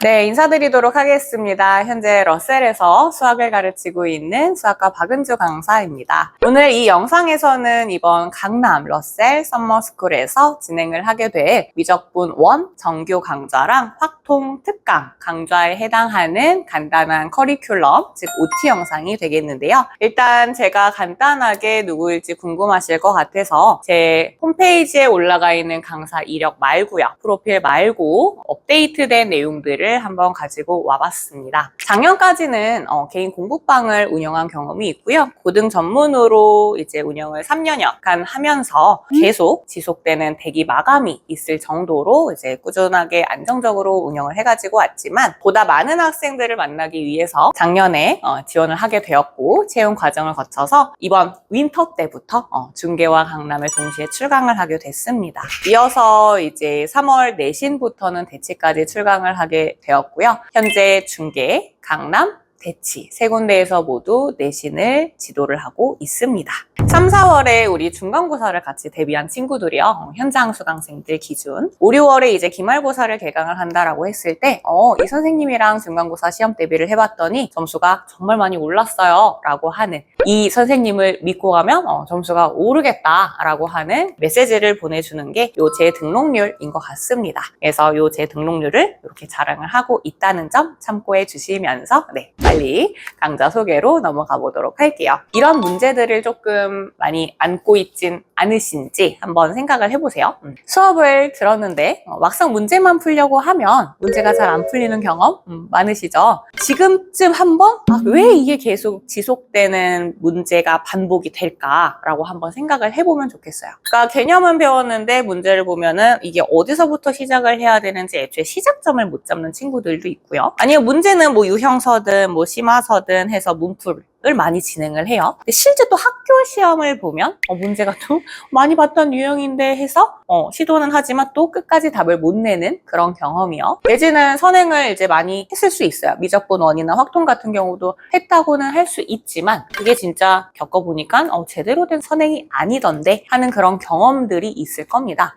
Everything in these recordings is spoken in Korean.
네, 인사드리도록 하겠습니다. 현재 러셀에서 수학을 가르치고 있는 수학과 박은주 강사입니다. 오늘 이 영상에서는 이번 강남 러셀 서머스쿨에서 진행을 하게 될 미적분 1 정규 강좌랑 확통 특강 강좌에 해당하는 간단한 커리큘럼, 즉 OT 영상이 되겠는데요. 일단 제가 간단하게 누구일지 궁금하실 것 같아서 제 홈페이지에 올라가 있는 강사 이력 말고요. 프로필 말고 업데이트된 내용들을 한번 가지고 와봤습니다. 작년까지는 개인 공부방을 운영한 경험이 있고요. 고등 전문으로 이제 운영을 3년여간 하면서 계속 지속되는 대기 마감이 있을 정도로 이제 꾸준하게 안정적으로 운영을 해가지고 왔지만 보다 많은 학생들을 만나기 위해서 작년에 지원을 하게 되었고 채용 과정을 거쳐서 이번 윈터 때부터 중계와 강남을 동시에 출강을 하게 됐습니다. 이어서 이제 3월 내신부터는 대치까지 출강을 하게 되었고요. 현재 중계, 강남, 대치 세 군데에서 모두 내신을 지도를 하고 있습니다. 3, 4월에 우리 중간고사를 같이 대비한 친구들이요. 현장 수강생들 기준 5, 6월에 이제 기말고사를 개강을 한다라고 했을 때 이 선생님이랑 중간고사 시험 대비를 해봤더니 점수가 정말 많이 올랐어요 라고 하는 이 선생님을 믿고 가면 점수가 오르겠다 라고 하는 메시지를 보내주는 게 요 재등록률인 것 같습니다. 그래서 요 재등록률을 이렇게 자랑을 하고 있다는 점 참고해 주시면서 빨리 강좌 소개로 넘어가 보도록 할게요. 이런 문제들을 조금 많이 안고 있진 않으신지 한번 생각을 해보세요. 수업을 들었는데 막상 문제만 풀려고 하면 문제가 잘 안 풀리는 경험 많으시죠? 지금쯤 한번 왜 이게 계속 지속되는 문제가 반복이 될까라고 한번 생각을 해보면 좋겠어요. 그러니까 개념은 배웠는데 문제를 보면은 이게 어디서부터 시작을 해야 되는지 애초에 시작점을 못 잡는 친구들도 있고요. 아니면 문제는 뭐 유형서든 뭐 심화서든 해서 문풀을 많이 진행을 해요. 근데 실제 또 학교 시험을 보면 문제가 또 많이 봤던 유형인데 해서 시도는 하지만 또 끝까지 답을 못 내는 그런 경험이요. 내지는 선행을 이제 많이 했을 수 있어요. 미적분 1이나 확통 같은 경우도 했다고는 할 수 있지만 그게 진짜 겪어보니까 제대로 된 선행이 아니던데 하는 그런 경험들이 있을 겁니다.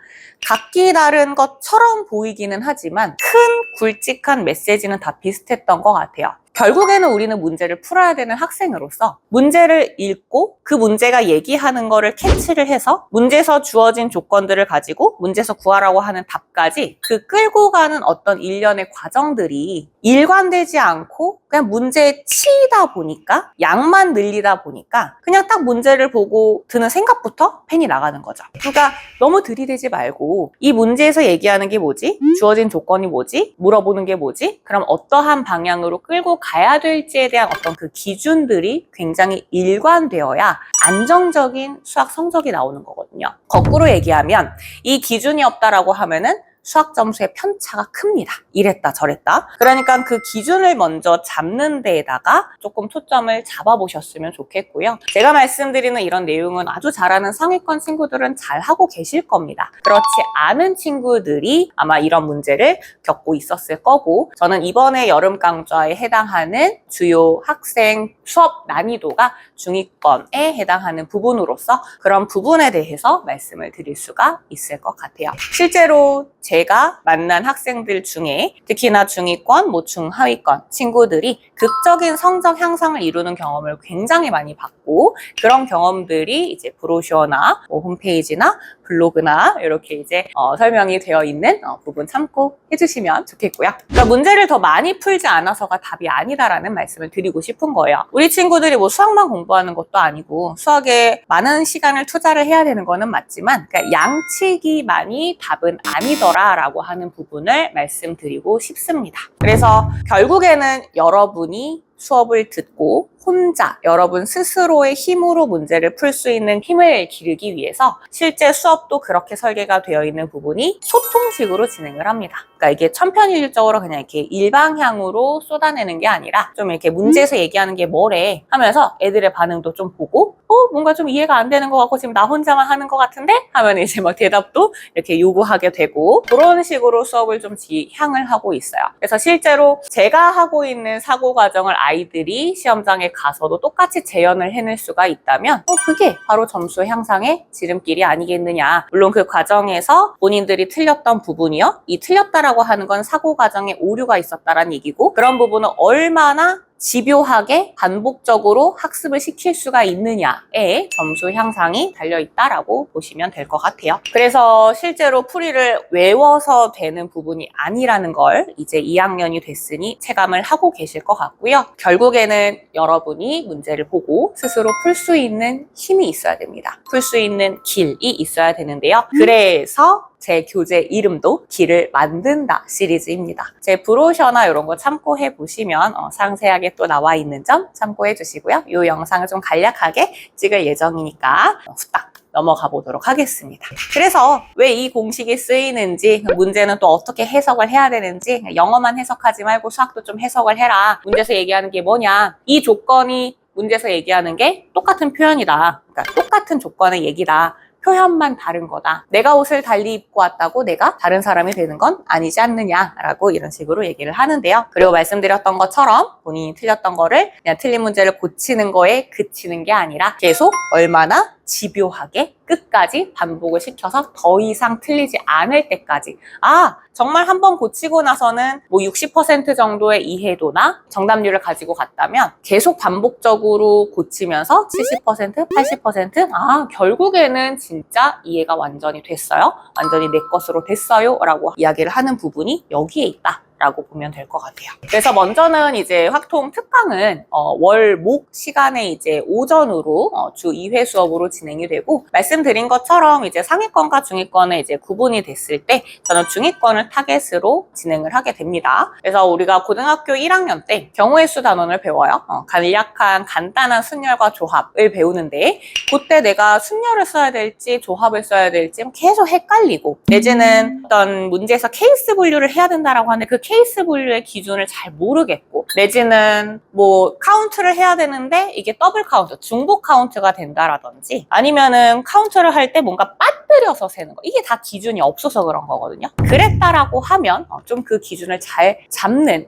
각기 다른 것처럼 보이기는 하지만 큰 굵직한 메시지는 다 비슷했던 것 같아요. 결국에는 우리는 문제를 풀어야 되는 학생으로서 문제를 읽고 그 문제가 얘기하는 거를 캐치를 해서 문제에서 주어진 조건들을 가지고 문제에서 구하라고 하는 답까지 그 끌고 가는 어떤 일련의 과정들이 일관되지 않고 그냥 문제에 치이다 보니까 양만 늘리다 보니까 그냥 딱 문제를 보고 드는 생각부터 펜이 나가는 거죠. 그러니까 너무 들이대지 말고 이 문제에서 얘기하는 게 뭐지? 주어진 조건이 뭐지? 물어보는 게 뭐지? 그럼 어떠한 방향으로 끌고 가야 될지에 대한 어떤 그 기준들이 굉장히 일관되어야 안정적인 수학 성적이 나오는 거거든요. 거꾸로 얘기하면 이 기준이 없다라고 하면은 수학 점수의 편차가 큽니다. 이랬다 저랬다. 그러니까 그 기준을 먼저 잡는 데에다가 조금 초점을 잡아보셨으면 좋겠고요. 제가 말씀드리는 이런 내용은 아주 잘하는 상위권 친구들은 잘하고 계실 겁니다. 그렇지 않은 친구들이 아마 이런 문제를 겪고 있었을 거고 저는 이번에 여름 강좌에 해당하는 주요 학생 수업 난이도가 중위권에 해당하는 부분으로서 그런 부분에 대해서 말씀을 드릴 수가 있을 것 같아요. 실제로 제가 만난 학생들 중에 특히나 중위권, 중하위권 친구들이 극적인 성적 향상을 이루는 경험을 굉장히 많이 받고 그런 경험들이 이제 브로셔나 홈페이지나 블로그나 이렇게 이제 설명이 되어 있는 부분 참고해 주시면 좋겠고요. 그러니까 문제를 더 많이 풀지 않아서가 답이 아니다라는 말씀을 드리고 싶은 거예요. 우리 친구들이 뭐 수학만 공부하는 것도 아니고 수학에 많은 시간을 투자를 해야 되는 거는 맞지만 그러니까 양치기만이 답은 아니더라라고 하는 부분을 말씀드리고 싶습니다. 그래서 결국에는 여러분이 수업을 듣고 혼자 여러분 스스로의 힘으로 문제를 풀 수 있는 힘을 기르기 위해서 실제 수업도 그렇게 설계가 되어 있는 부분이 소통식으로 진행을 합니다. 그러니까 이게 천편일률적으로 그냥 이렇게 일방향으로 쏟아내는 게 아니라 좀 이렇게 문제에서 얘기하는 게 뭐래 하면서 애들의 반응도 좀 보고 뭔가 좀 이해가 안 되는 것 같고 지금 나 혼자만 하는 것 같은데 하면 이제 막 대답도 이렇게 요구하게 되고 그런 식으로 수업을 좀 지향을 하고 있어요. 그래서 실제로 제가 하고 있는 사고 과정을 아이들이 시험장에 가서도 똑같이 재현을 해낼 수가 있다면 그게 바로 점수 향상의 지름길이 아니겠느냐. 물론 그 과정에서 본인들이 틀렸던 부분이요. 이 틀렸다라고 하는 건 사고 과정에 오류가 있었다라는 얘기고 그런 부분은 얼마나 집요하게 반복적으로 학습을 시킬 수가 있느냐에 점수 향상이 달려있다라고 보시면 될 것 같아요. 그래서 실제로 풀이를 외워서 되는 부분이 아니라는 걸 이제 2학년이 됐으니 체감을 하고 계실 것 같고요. 결국에는 여러분이 문제를 보고 스스로 풀 수 있는 힘이 있어야 됩니다. 풀 수 있는 길이 있어야 되는데요. 그래서 제 교재 이름도 길을 만든다 시리즈입니다. 제 브로셔나 이런 거 참고해 보시면 상세하게 또 나와 있는 점 참고해 주시고요. 이 영상을 좀 간략하게 찍을 예정이니까 후딱 넘어가 보도록 하겠습니다. 그래서 왜 이 공식이 쓰이는지, 문제는 또 어떻게 해석을 해야 되는지, 영어만 해석하지 말고 수학도 좀 해석을 해라. 문제에서 얘기하는 게 뭐냐? 이 조건이 문제에서 얘기하는 게 똑같은 표현이다. 그러니까 똑같은 조건의 얘기다. 표현만 다른 거다. 내가 옷을 달리 입고 왔다고 내가 다른 사람이 되는 건 아니지 않느냐라고 이런 식으로 얘기를 하는데요. 그리고 말씀드렸던 것처럼 본인이 틀렸던 거를 그냥 틀린 문제를 고치는 거에 그치는 게 아니라 계속 얼마나 집요하게 끝까지 반복을 시켜서 더 이상 틀리지 않을 때까지 정말 한번 고치고 나서는 뭐 60% 정도의 이해도나 정답률을 가지고 갔다면 계속 반복적으로 고치면서 70%, 80% 결국에는 진짜 이해가 완전히 됐어요. 완전히 내 것으로 됐어요. 라고 이야기를 하는 부분이 여기에 있다. 라고 보면 될 것 같아요. 그래서 먼저는 이제 확통 특강은 월, 목 시간에 이제 오전으로 주 2회 수업으로 진행이 되고 말씀드린 것처럼 이제 상위권과 중위권에 이제 구분이 됐을 때 저는 중위권을 타겟으로 진행을 하게 됩니다. 그래서 우리가 고등학교 1학년 때 경우의 수 단원을 배워요. 간략한 간단한 순열과 조합을 배우는데 그때 내가 순열을 써야 될지 조합을 써야 될지 계속 헷갈리고 내지는 어떤 문제에서 케이스 분류를 해야 된다라고 하는데 그 케이스 분류의 기준을 잘 모르겠고 내지는 뭐 카운트를 해야 되는데 이게 더블 카운트, 중복 카운트가 된다라든지 아니면은 카운트를 할 때 뭔가 빠뜨려서 세는 거 이게 다 기준이 없어서 그런 거거든요. 그랬다라고 하면 좀 그 기준을 잘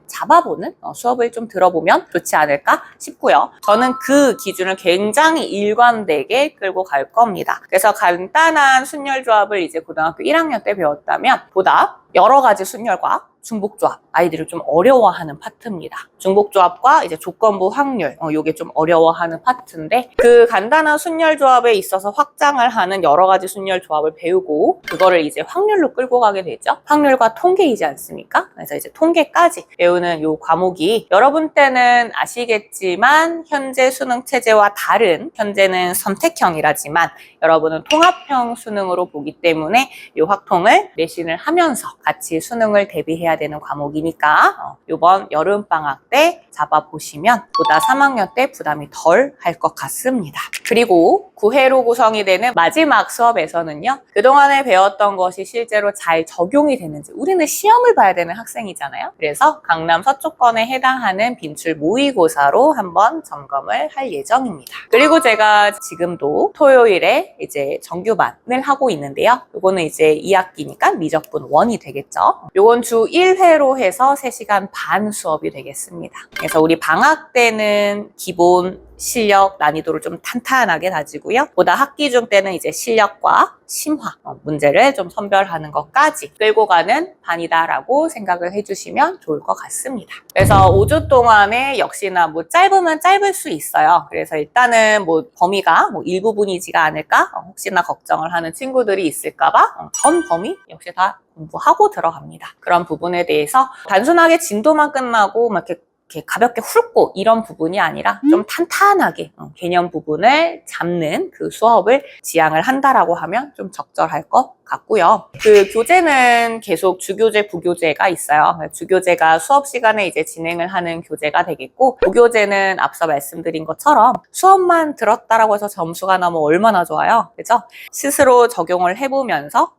잡아보는 수업을 좀 들어보면 좋지 않을까 싶고요. 저는 그 기준을 굉장히 일관되게 끌고 갈 겁니다. 그래서 간단한 순열 조합을 이제 고등학교 1학년 때 배웠다면 보다 여러 가지 순열과 중복조합, 아이들이 좀 어려워하는 파트입니다. 중복조합과 이제 조건부 확률, 요게 좀 어려워하는 파트인데 그 간단한 순열 조합에 있어서 확장을 하는 여러 가지 순열 조합을 배우고 그거를 이제 확률로 끌고 가게 되죠. 확률과 통계이지 않습니까? 그래서 이제 통계까지 배우는 요 과목이 여러분 때는 아시겠지만 현재 수능 체제와 다른 현재는 선택형이라지만 여러분은 통합형 수능으로 보기 때문에 요 확통을 내신을 하면서 같이 수능을 대비해야 되는 과목이니까 이번 여름방학 때 잡아보시면 보다 3학년 때 부담이 덜 할 것 같습니다. 그리고 9회로 구성이 되는 마지막 수업에서는요. 그동안에 배웠던 것이 실제로 잘 적용이 되는지 우리는 시험을 봐야 되는 학생이잖아요. 그래서 강남 서초권에 해당하는 빈출 모의고사로 한번 점검을 할 예정입니다. 그리고 제가 지금도 토요일에 이제 정규반을 하고 있는데요. 요거는 이제 2학기니까 미적분 1이 되겠죠. 요건 주 1회로 해서 3시간 반 수업이 되겠습니다. 그래서 우리 방학 때는 기본 실력 난이도를 좀 탄탄하게 다지고요. 보다 학기 중 때는 이제 실력과 심화 문제를 좀 선별하는 것까지 끌고 가는 반이다라고 생각을 해주시면 좋을 것 같습니다. 그래서 5주 동안에 역시나 뭐 짧으면 짧을 수 있어요. 그래서 일단은 뭐 범위가 뭐 일부분이지가 않을까 혹시나 걱정을 하는 친구들이 있을까봐 전 범위 역시 다 공부하고 들어갑니다. 그런 부분에 대해서 단순하게 진도만 끝나고 막 이렇게 가볍게 훑고 이런 부분이 아니라 좀 탄탄하게 개념 부분을 잡는 그 수업을 지향을 한다라고 하면 좀 적절할 것 같고요. 그 교재는 계속 주교재, 부교재가 있어요. 주교재가 수업 시간에 이제 진행을 하는 교재가 되겠고 부교재는 앞서 말씀드린 것처럼 수업만 들었다라고 해서 점수가 나면 얼마나 좋아요. 그죠? 스스로 적용을 해보면서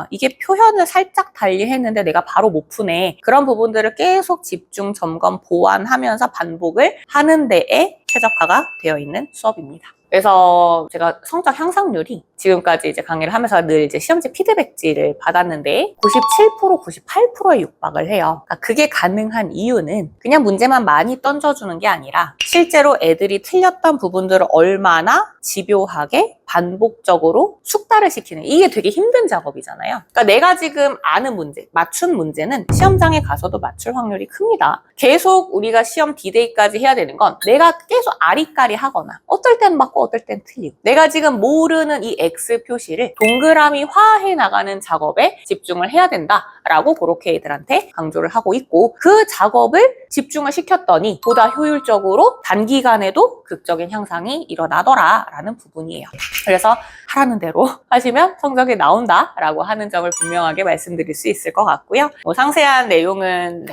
이게 표현을 살짝 달리 했는데 내가 바로 못 푸네. 그런 부분들을 계속 집중, 점검, 보완하면서 반복을 하는 데에 최적화가 되어 있는 수업입니다. 그래서 제가 성적 향상률이 지금까지 이제 강의를 하면서 늘 이제 시험지 피드백지를 받았는데 97%, 98%에 육박을 해요. 그러니까 그게 가능한 이유는 그냥 문제만 많이 던져주는 게 아니라 실제로 애들이 틀렸던 부분들을 얼마나 집요하게 반복적으로 숙달을 시키는, 이게 되게 힘든 작업이잖아요. 그러니까 내가 지금 아는 문제, 맞춘 문제는 시험장에 가서도 맞출 확률이 큽니다. 계속 우리가 시험 D-Day까지 해야 되는 건 내가 계속 아리까리 하거나 어떨 땐 맞고 어떨 땐 틀리고, 내가 지금 모르는 이 X 표시를 동그라미화해 나가는 작업에 집중을 해야 된다라고 그렇게 애들한테 강조를 하고 있고, 그 작업을 집중을 시켰더니 보다 효율적으로 단기간에도 극적인 향상이 일어나더라라는 부분이에요. 그래서 하라는 대로 하시면 성적이 나온다라고 하는 점을 분명하게 말씀드릴 수 있을 것 같고요. 상세한 내용은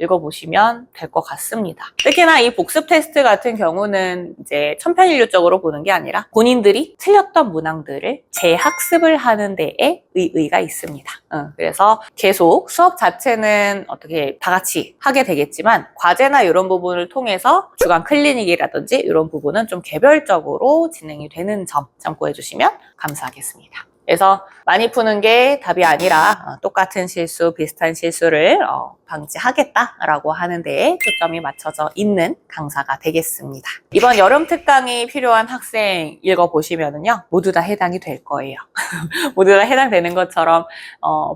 읽어보시면 될 것 같습니다. 특히나 이 복습 테스트 같은 경우는 이제 천편일률적으로 보는 게 아니라 본인들이 틀렸던 문항들을 재학습을 하는 데에 의의가 있습니다. 그래서 계속 수업 자체는 어떻게 다 같이 하게 되겠지만 과제나 이런 부분을 통해서 주간 클리닉이라든지 이런 부분은 좀 개별적으로 진행이 되는 점 참고해 주시면 감사하겠습니다. 그래서 많이 푸는 게 답이 아니라 똑같은 실수, 비슷한 실수를 방지하겠다라고 하는 데에 초점이 맞춰져 있는 강사가 되겠습니다. 이번 여름 특강이 필요한 학생 읽어보시면은요, 모두 다 해당이 될 거예요. 모두 다 해당되는 것처럼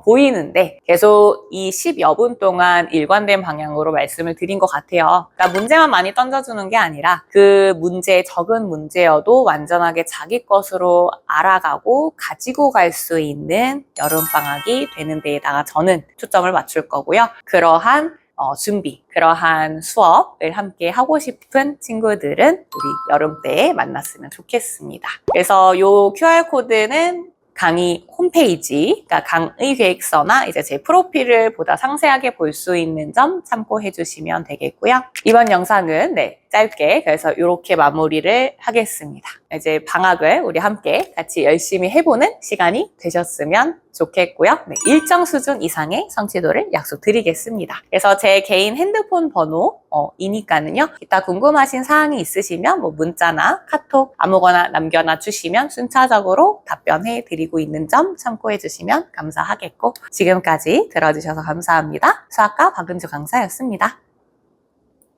보이는데 계속 이 10여 분 동안 일관된 방향으로 말씀을 드린 것 같아요. 그러니까 문제만 많이 던져주는 게 아니라 그 문제, 적은 문제여도 완전하게 자기 것으로 알아가고 가지고 갈 수 있는 여름방학이 되는 데에다가 저는 초점을 맞출 거고요. 그러한 준비, 그러한 수업을 함께 하고 싶은 친구들은 우리 여름 때에 만났으면 좋겠습니다. 그래서 요 QR코드는 강의 홈페이지, 그러니까 강의 계획서나 이제 제 프로필을 보다 상세하게 볼 수 있는 점 참고해 주시면 되겠고요. 이번 영상은 짧게 그래서 이렇게 마무리를 하겠습니다. 이제 방학을 우리 함께 같이 열심히 해보는 시간이 되셨으면 좋겠고요. 일정 수준 이상의 성취도를 약속드리겠습니다. 그래서 제 개인 핸드폰 번호이니까는요. 이따 궁금하신 사항이 있으시면 문자나 카톡 아무거나 남겨놔 주시면 순차적으로 답변해 드리고 있는 점 참고해 주시면 감사하겠고, 지금까지 들어주셔서 감사합니다. 수학과 박은주 강사였습니다.